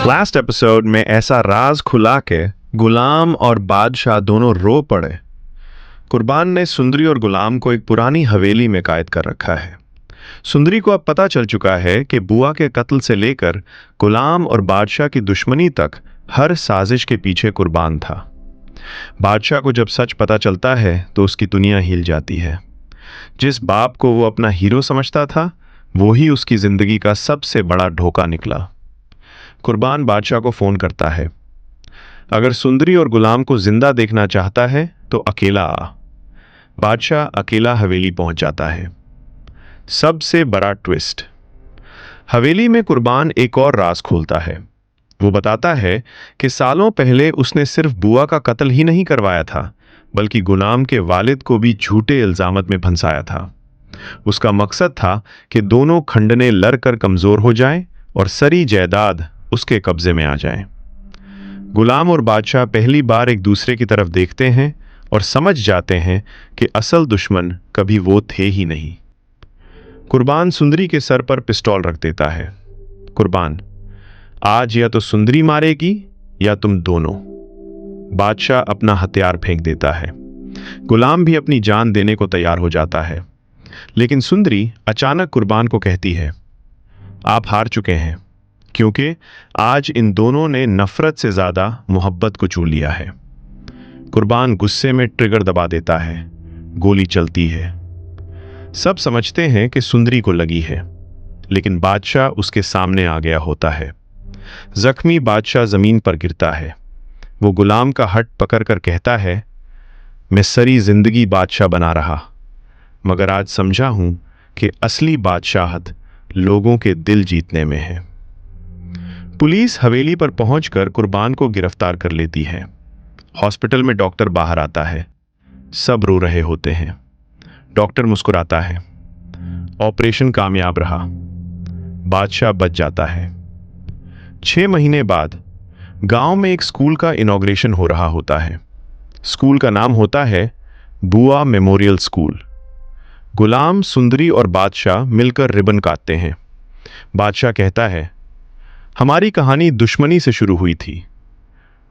Last episode में ऐसा राज खुला के गुलाम और बादशाह दोनों रो पड़े। कुर्बान ने सुंदरी और गुलाम को एक पुरानी हवेली में कैद कर रखा है। सुंदरी को अब पता चल चुका है कि बुआ के कत्ल से लेकर गुलाम और बादशाह की दुश्मनी तक हर साजिश के पीछे कुर्बान था। बादशाह को जब सच पता चलता है तो उसकी दुनिया हिल जाती है। जिस बाप को वो अपना हीरो समझता था, वो ही उसकी जिंदगी का सबसे बड़ा धोखा निकला। कुर्बान बादशाह को फोन करता है, अगर सुंदरी और गुलाम को जिंदा देखना चाहता है तो अकेला आ। बादशाह अकेला हवेली पहुंच जाता है। सबसे बड़ा ट्विस्ट, हवेली में कुर्बान एक और राज खोलता है। वो बताता है कि सालों पहले उसने सिर्फ बुआ का कत्ल ही नहीं करवाया था, बल्कि गुलाम के वालिद को भी झूठे इल्जामत में फंसाया था। उसका मकसद था कि दोनों खंडने लड़कर कमजोर हो जाएं और सारी जायदाद उसके कब्जे में आ जाए। गुलाम और बादशाह पहली बार एक दूसरे की तरफ देखते हैं और समझ जाते हैं कि असल दुश्मन कभी वो थे ही नहीं। कुर्बान सुंदरी के सर पर पिस्तौल रख देता है। कुर्बान, आज या तो सुंदरी मारेगी या तुम दोनों। बादशाह अपना हथियार फेंक देता है। गुलाम भी अपनी जान देने को तैयार हो जाता है, लेकिन सुंदरी अचानक कुर्बान को कहती है, आप हार चुके हैं, क्योंकि आज इन दोनों ने नफरत से ज्यादा मोहब्बत को चुन लिया है। कुर्बान गुस्से में ट्रिगर दबा देता है। गोली चलती है। सब समझते हैं कि सुंदरी को लगी है, लेकिन बादशाह उसके सामने आ गया होता है। जख्मी बादशाह जमीन पर गिरता है। वो गुलाम का हट पकड़कर कहता है, मैं सारी जिंदगी बादशाह बना रहा, मगर आज समझा हूं कि असली बादशाहत लोगों के दिल जीतने में है। पुलिस हवेली पर पहुंचकर कुर्बान को गिरफ्तार कर लेती है। हॉस्पिटल में डॉक्टर बाहर आता है। सब रो रहे होते हैं। डॉक्टर मुस्कुराता है। ऑपरेशन कामयाब रहा। बादशाह बच जाता है। 6 महीने बाद गांव में एक स्कूल का इनॉग्रेशन हो रहा होता है। स्कूल का नाम होता है बुआ मेमोरियल स्कूल। गुलाम, सुंदरी और बादशाह मिलकर रिबन काटते हैं। बादशाह कहता है, हमारी कहानी दुश्मनी से शुरू हुई थी।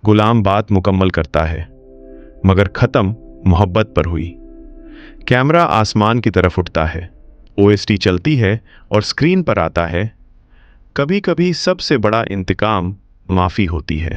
गुलाम बात मुकम्मल करता है, मगर खत्म मोहब्बत पर हुई। कैमरा आसमान की तरफ उठता है। ओएसटी चलती है और स्क्रीन पर आता है, कभी कभी सबसे बड़ा इंतकाम माफी होती है।